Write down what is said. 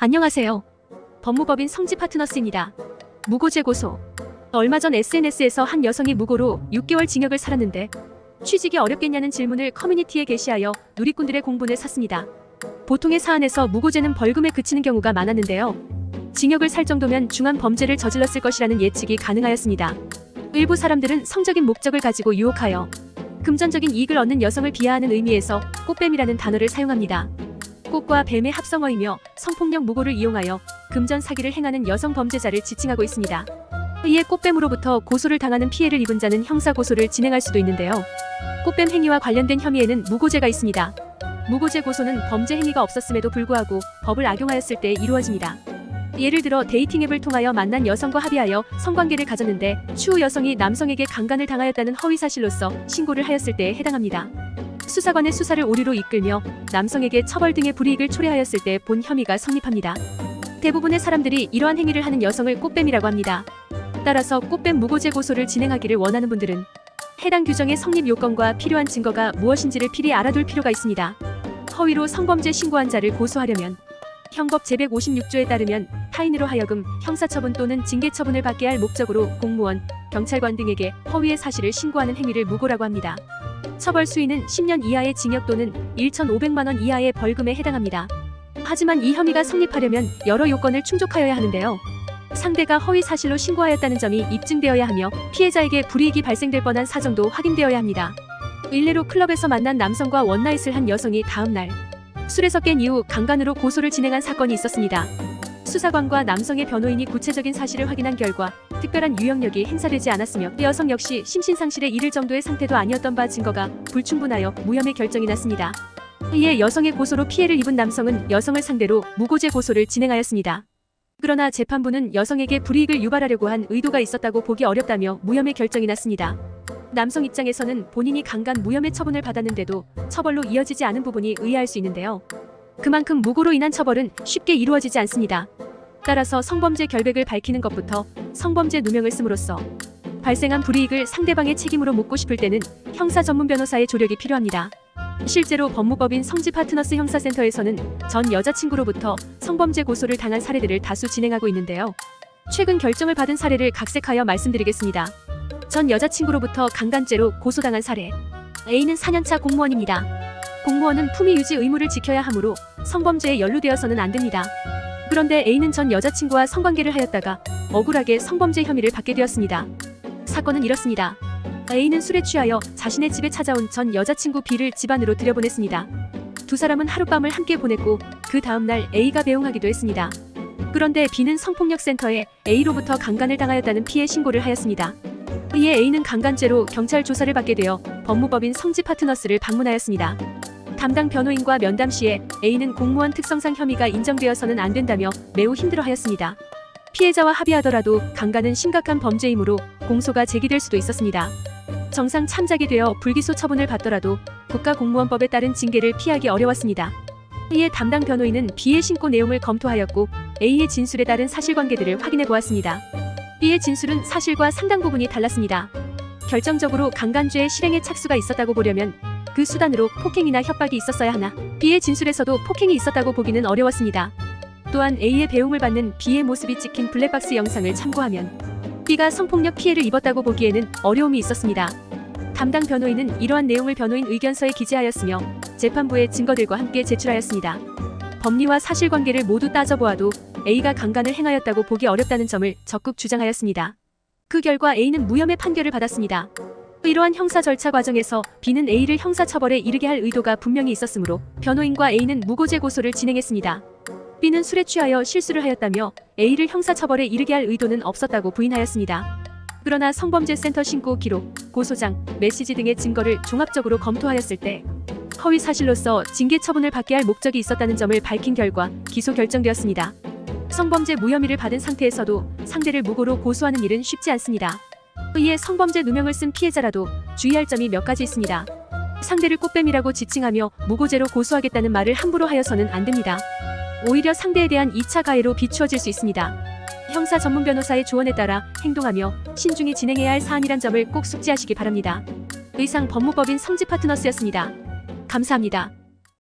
안녕하세요. 법무법인 성지 파트너스입니다. 무고죄 고소. 얼마 전 SNS에서 한 여성이 무고로 6개월 징역을 살았는데 취직이 어렵겠냐는 질문을 커뮤니티에 게시하여 누리꾼들의 공분을 샀습니다. 보통의 사안에서 무고죄는 벌금에 그치는 경우가 많았는데요. 징역을 살 정도면 중한 범죄를 저질렀을 것이라는 예측이 가능하였습니다. 일부 사람들은 성적인 목적을 가지고 유혹하여 금전적인 이익을 얻는 여성을 비하하는 의미에서 꽃뱀이라는 단어를 사용합니다. 꽃과 뱀의 합성어이며 성폭력 무고를 이용하여 금전 사기를 행하는 여성 범죄자를 지칭하고 있습니다. 이에 꽃뱀으로부터 고소를 당하는 피해를 입은 자는 형사고소를 진행할 수도 있는데요. 꽃뱀 행위와 관련된 혐의에는 무고죄가 있습니다. 무고죄 고소는 범죄 행위가 없었음에도 불구하고 법을 악용하였을 때 이루어집니다. 예를 들어 데이팅 앱을 통하여 만난 여성과 합의하여 성관계를 가졌는데 추후 여성이 남성에게 강간을 당하였다는 허위사실로서 신고를 하였을 때에 해당합니다. 수사관의 수사를 오류로 이끌며 남성에게 처벌 등의 불이익을 초래하였을 때 본 혐의가 성립합니다. 대부분의 사람들이 이러한 행위를 하는 여성을 꽃뱀이라고 합니다. 따라서 꽃뱀 무고죄 고소를 진행하기를 원하는 분들은 해당 규정의 성립 요건과 필요한 증거가 무엇인지를 필히 알아둘 필요가 있습니다. 허위로 성범죄 신고한 자를 고소하려면 형법 제156조에 따르면 타인으로 하여금 형사처분 또는 징계처분을 받게 할 목적으로 공무원, 경찰관 등에게 허위의 사실을 신고하는 행위를 무고라고 합니다. 처벌 수위는 10년 이하의 징역 또는 1,500만 원 이하의 벌금에 해당합니다. 하지만 이 혐의가 성립하려면 여러 요건을 충족하여야 하는데요. 상대가 허위 사실로 신고하였다는 점이 입증되어야 하며 피해자에게 불이익이 발생될 뻔한 사정도 확인되어야 합니다. 일례로 클럽에서 만난 남성과 원나잇을 한 여성이 다음날 술에서 깬 이후 강간으로 고소를 진행한 사건이 있었습니다. 수사관과 남성의 변호인이 구체적인 사실을 확인한 결과 특별한 유형력이 행사되지 않았으며 여성 역시 심신상실에 이를 정도의 상태도 아니었던 바 증거가 불충분하여 무혐의 결정이 났습니다. 이에 여성의 고소로 피해를 입은 남성은 여성을 상대로 무고죄 고소를 진행하였습니다. 그러나 재판부는 여성에게 불이익을 유발하려고 한 의도가 있었다고 보기 어렵다며 무혐의 결정이 났습니다. 남성 입장에서는 본인이 강간 무혐의 처분을 받았는데도 처벌로 이어지지 않은 부분이 의아할 수 있는데요. 그만큼 무고로 인한 처벌은 쉽게 이루어지지 않습니다. 따라서 성범죄 결백을 밝히는 것부터 성범죄 누명을 씀으로써 발생한 불이익을 상대방의 책임으로 묻고 싶을 때는 형사 전문 변호사의 조력이 필요합니다. 실제로 법무법인 성지 파트너스 형사센터에서는 전 여자친구로부터 성범죄 고소를 당한 사례들을 다수 진행하고 있는데요. 최근 결정을 받은 사례를 각색하여 말씀드리겠습니다. 전 여자친구로부터 강간죄로 고소당한 사례. A는 4년차 공무원입니다. 공무원은 품위 유지 의무를 지켜야 하므로 성범죄에 연루되어서는 안 됩니다. 그런데 A는 전 여자친구와 성관계를 하였다가 억울하게 성범죄 혐의를 받게 되었습니다. 사건은 이렇습니다. A는 술에 취하여 자신의 집에 찾아온 전 여자친구 B를 집 안으로 들여보냈습니다. 두 사람은 하룻밤을 함께 보냈고 그 다음날 A가 배웅하기도 했습니다. 그런데 B는 성폭력센터에 A로부터 강간을 당하였다는 피해 신고를 하였습니다. 이에 A는 강간죄로 경찰 조사를 받게 되어 법무법인 성지 파트너스를 방문하였습니다. 담당 변호인과 면담 시에 A는 공무원 특성상 혐의가 인정되어서는 안 된다며 매우 힘들어하였습니다. 피해자와 합의하더라도 강간은 심각한 범죄이므로 공소가 제기될 수도 있었습니다. 정상 참작이 되어 불기소 처분을 받더라도 국가공무원법에 따른 징계를 피하기 어려웠습니다. 이에 담당 변호인은 B의 신고 내용을 검토하였고 A의 진술에 따른 사실관계들을 확인해 보았습니다. B의 진술은 사실과 상당 부분이 달랐습니다. 결정적으로 강간죄의 실행에 착수가 있었다고 보려면 그 수단으로 폭행이나 협박이 있었어야 하나 B의 진술에서도 폭행이 있었다고 보기는 어려웠습니다. 또한 A의 배웅을 받는 B의 모습이 찍힌 블랙박스 영상을 참고하면 B가 성폭력 피해를 입었다고 보기에는 어려움이 있었습니다. 담당 변호인은 이러한 내용을 변호인 의견서에 기재하였으며 재판부에 증거들과 함께 제출하였습니다. 법리와 사실관계를 모두 따져보아도 A가 강간을 행하였다고 보기 어렵다는 점을 적극 주장하였습니다. 그 결과 A는 무혐의 판결을 받았습니다. 이러한 형사 절차 과정에서 B는 A를 형사처벌에 이르게 할 의도가 분명히 있었으므로 변호인과 A는 무고죄 고소를 진행했습니다. B는 술에 취하여 실수를 하였다며 A를 형사처벌에 이르게 할 의도는 없었다고 부인하였습니다. 그러나 성범죄센터 신고 기록, 고소장, 메시지 등의 증거를 종합적으로 검토하였을 때 허위 사실로서 징계 처분을 받게 할 목적이 있었다는 점을 밝힌 결과 기소 결정되었습니다. 성범죄 무혐의를 받은 상태에서도 상대를 무고로 고소하는 일은 쉽지 않습니다. 이에 성범죄 누명을 쓴 피해자라도 주의할 점이 몇 가지 있습니다. 상대를 꽃뱀이라고 지칭하며 무고죄로 고소하겠다는 말을 함부로 하여서는 안 됩니다. 오히려 상대에 대한 2차 가해로 비추어질 수 있습니다. 형사 전문 변호사의 조언에 따라 행동하며 신중히 진행해야 할 사안이란 점을 꼭 숙지하시기 바랍니다. 이상 법무법인 성지 파트너스였습니다. 감사합니다.